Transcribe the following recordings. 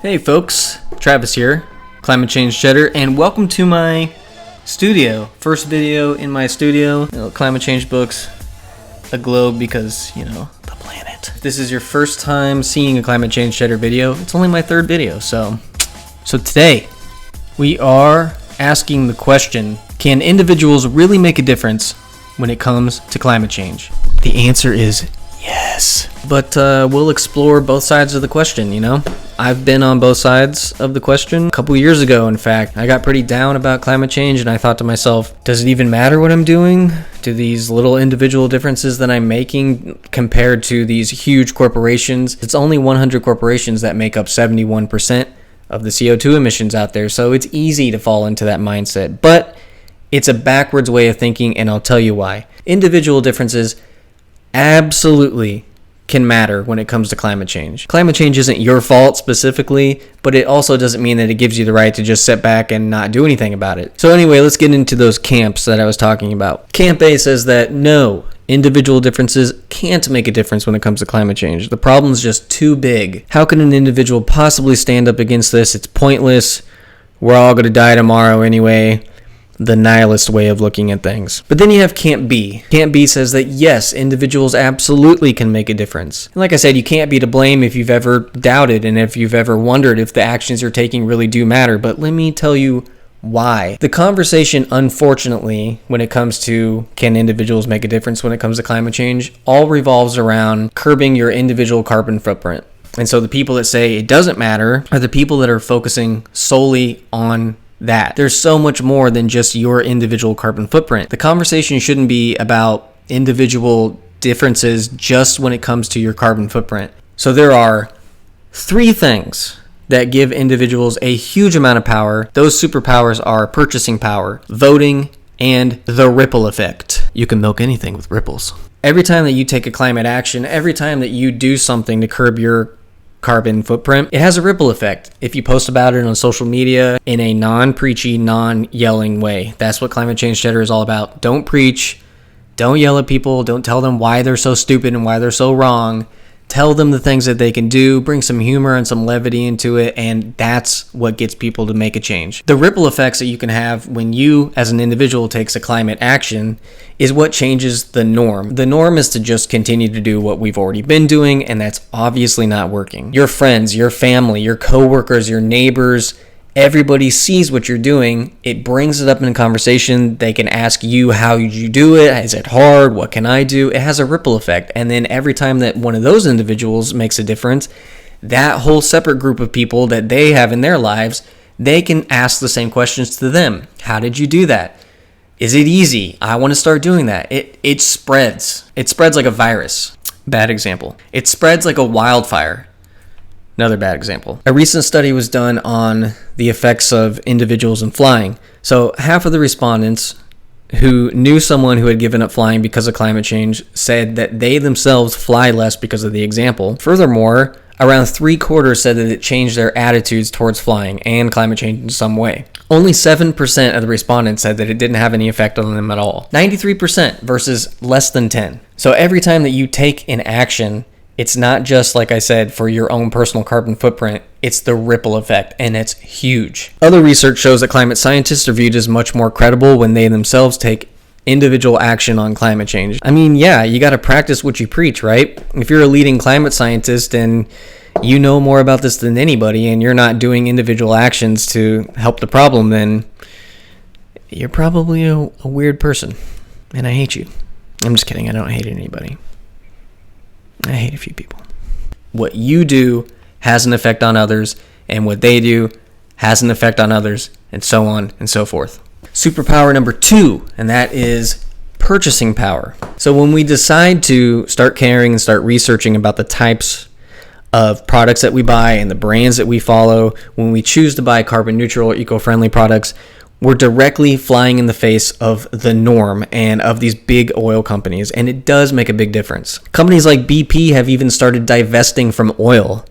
Hey folks, Travis here, Climate Change Cheddar, and welcome to my studio. First video in my studio. Climate change books, a globe because, the planet. If this is your first time seeing a Climate Change Cheddar video, it's only my third video, so today we are asking the question, can individuals really make a difference when it comes to climate change? The answer is yes. But we'll explore both sides of the question, I've been on both sides of the question. A couple years ago, in fact, I got pretty down about climate change, and I thought to myself, does it even matter what I'm doing? Do these little individual differences that I'm making compared to these huge corporations? It's only 100 corporations that make up 71% of the CO2 emissions out there, so it's easy to fall into that mindset. But it's a backwards way of thinking, and I'll tell you why. Individual differences absolutely can matter when it comes to climate change. Climate change isn't your fault specifically, but it also doesn't mean that it gives you the right to just sit back and not do anything about it. So anyway, let's get into those camps that I was talking about. Camp A says that no, individual differences can't make a difference when it comes to climate change. The problem's just too big. How can an individual possibly stand up against this? It's pointless. We're all going to die tomorrow anyway. The nihilist way of looking at things. But then you have Camp B. Camp B says that yes, individuals absolutely can make a difference. And like I said, you can't be to blame if you've ever doubted and if you've ever wondered if the actions you're taking really do matter. But let me tell you why. The conversation, unfortunately, when it comes to can individuals make a difference when it comes to climate change, all revolves around curbing your individual carbon footprint. And so the people that say it doesn't matter are the people that are focusing solely on that. There's so much more than just your individual carbon footprint. The conversation shouldn't be about individual differences just when it comes to your carbon footprint. So there are 3 things that give individuals a huge amount of power. Those superpowers are purchasing power, voting, and the ripple effect. You can milk anything with ripples. Every time that you take a climate action, every time that you do something to curb your carbon footprint, it has a ripple effect. If you post about it on social media in a non-preachy, non-yelling way, that's what Climate Change Cheddar is all about. Don't preach, don't yell at people, don't tell them why they're so stupid and why they're so wrong. Tell them the things that they can do, bring some humor and some levity into it, and that's what gets people to make a change. The ripple effects that you can have when you, as an individual, takes a climate action is what changes the norm. The norm is to just continue to do what we've already been doing, and that's obviously not working. Your friends, your family, your coworkers, your neighbors, everybody sees what you're doing. It brings it up in a conversation. They can ask you, how did you do it? Is it hard? What can I do? It has a ripple effect. And then every time that one of those individuals makes a difference, that whole separate group of people that they have in their lives, they can ask the same questions to them. How did you do that? Is it easy? I want to start doing that. It spreads. It spreads like a virus. Bad example. It spreads like a wildfire. Another bad example. A recent study was done on the effects of individuals in flying. So half of the respondents who knew someone who had given up flying because of climate change said that they themselves fly less because of the example. Furthermore, around 3/4 said that it changed their attitudes towards flying and climate change in some way. Only 7% of the respondents said that it didn't have any effect on them at all. 93% versus less than 10. So every time that you take an action, it's not just, like I said, for your own personal carbon footprint. It's the ripple effect, and it's huge. Other research shows that climate scientists are viewed as much more credible when they themselves take individual action on climate change. I mean, yeah, you got to practice what you preach, right? If you're a leading climate scientist and you know more about this than anybody and you're not doing individual actions to help the problem, then you're probably a weird person, and I hate you. I'm just kidding. I don't hate anybody. I hate a few people. What you do has an effect on others, and what they do has an effect on others, and so on and so forth. Superpower number 2, and that is purchasing power. So when we decide to start caring and start researching about the types of products that we buy and the brands that we follow, when we choose to buy carbon neutral or eco-friendly products, we're directly flying in the face of the norm and of these big oil companies, and it does make a big difference. Companies like BP have even started divesting from oil.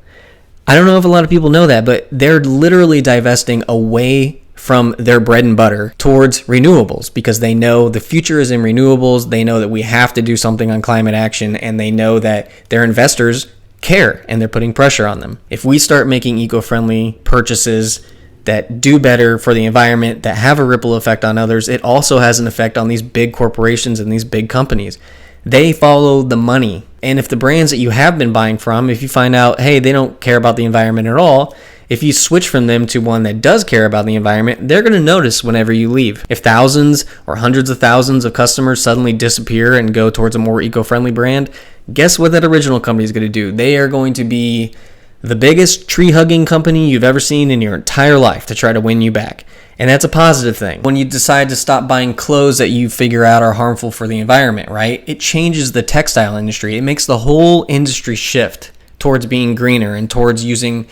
I don't know if a lot of people know that, but they're literally divesting away from their bread and butter towards renewables because they know the future is in renewables. They know that we have to do something on climate action, and they know that their investors care and they're putting pressure on them. If we start making eco-friendly purchases that do better for the environment, that have a ripple effect on others, it also has an effect on these big corporations and these big companies. They follow the money. And if the brands that you have been buying from, if you find out, hey, they don't care about the environment at all, if you switch from them to one that does care about the environment, they're going to notice whenever you leave. If thousands or hundreds of thousands of customers suddenly disappear and go towards a more eco-friendly brand, guess what that original company is going to do? They are going to be the biggest tree-hugging company you've ever seen in your entire life to try to win you back. And that's a positive thing. When you decide to stop buying clothes that you figure out are harmful for the environment, right? It changes the textile industry. It makes the whole industry shift towards being greener and towards using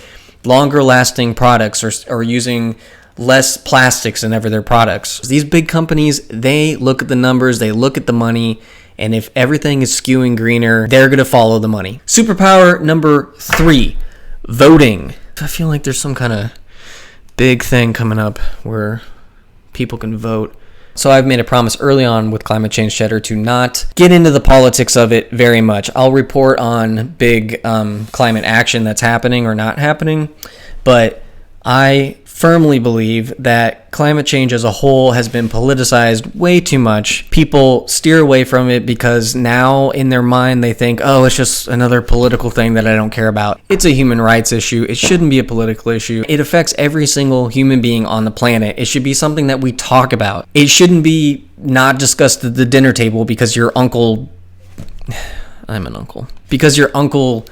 longer lasting products or using less plastics in their products. These big companies, they look at the numbers, they look at the money, and if everything is skewing greener, they're going to follow the money. Superpower number 3, voting. I feel like there's some kind of big thing coming up where people can vote. So I've made a promise early on with Climate Change Cheddar to not get into the politics of it very much. I'll report on big climate action that's happening or not happening, but I firmly believe that climate change as a whole has been politicized way too much. People steer away from it because now in their mind they think, oh, it's just another political thing that I don't care about. It's a human rights issue. It shouldn't be a political issue. It affects every single human being on the planet. It should be something that we talk about. It shouldn't be not discussed at the dinner table because your uncle... I'm an uncle. Because your Uncle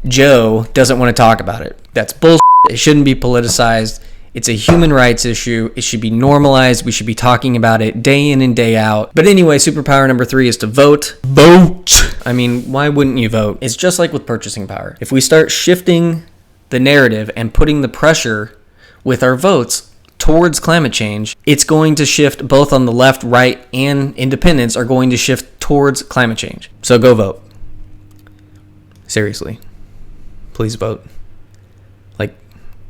Joe doesn't want to talk about it. That's bullshit. It shouldn't be politicized. It's a human rights issue. It should be normalized. We should be talking about it day in and day out. But anyway, superpower number 3 is to vote. Vote! I mean, why wouldn't you vote? It's just like with purchasing power. If we start shifting the narrative and putting the pressure with our votes towards climate change, it's going to shift both on the left, right, and independents are going to shift towards climate change. So go vote. Seriously. Please vote.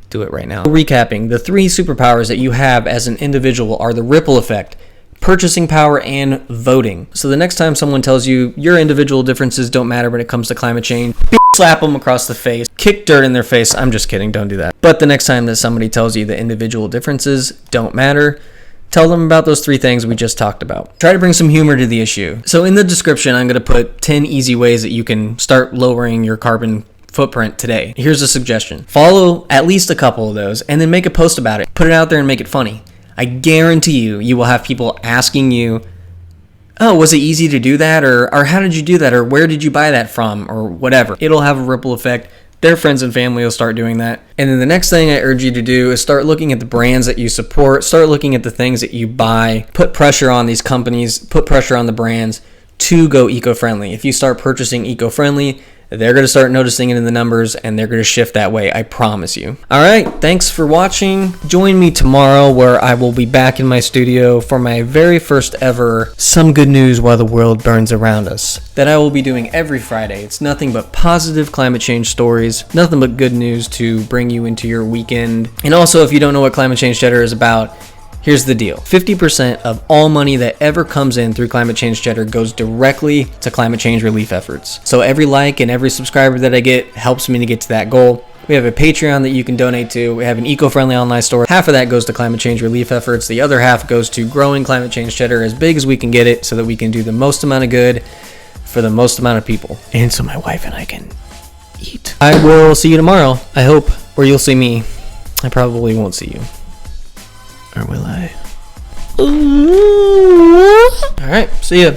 Do it right now. Recapping, the 3 superpowers that you have as an individual are the ripple effect, purchasing power, and voting. So the next time someone tells you your individual differences don't matter when it comes to climate change, slap them across the face, kick dirt in their face. I'm just kidding, don't do that. But the next time that somebody tells you the individual differences don't matter, tell them about those 3 things we just talked about. Try to bring some humor to the issue. So in the description, I'm going to put 10 easy ways that you can start lowering your carbon footprint today. Here's a suggestion. Follow at least a couple of those and then make a post about it. Put it out there and make it funny. I guarantee you will have people asking you, oh, was it easy to do that? Or how did you do that? Or where did you buy that from? Or whatever. It'll have a ripple effect. Their friends and family will start doing that. And then the next thing I urge you to do is start looking at the brands that you support. Start looking at the things that you buy. Put pressure on these companies. Put pressure on the brands to go eco-friendly. If you start purchasing eco-friendly, they're going to start noticing it in the numbers and they're going to shift that way. I promise you. All right. Thanks for watching. Join me tomorrow where I will be back in my studio for my very first ever Some Good News While the World Burns Around Us that I will be doing every Friday. It's nothing but positive climate change stories, nothing but good news to bring you into your weekend. And also, if you don't know what Climate Change Cheddar is about, here's the deal. 50% of all money that ever comes in through Climate Change Cheddar goes directly to climate change relief efforts. So every like and every subscriber that I get helps me to get to that goal. We have a Patreon that you can donate to. We have an eco-friendly online store. Half of that goes to climate change relief efforts. The other half goes to growing Climate Change Cheddar as big as we can get it so that we can do the most amount of good for the most amount of people. And so my wife and I can eat. I will see you tomorrow, I hope, or you'll see me. I probably won't see you. Or will I? All right, see ya.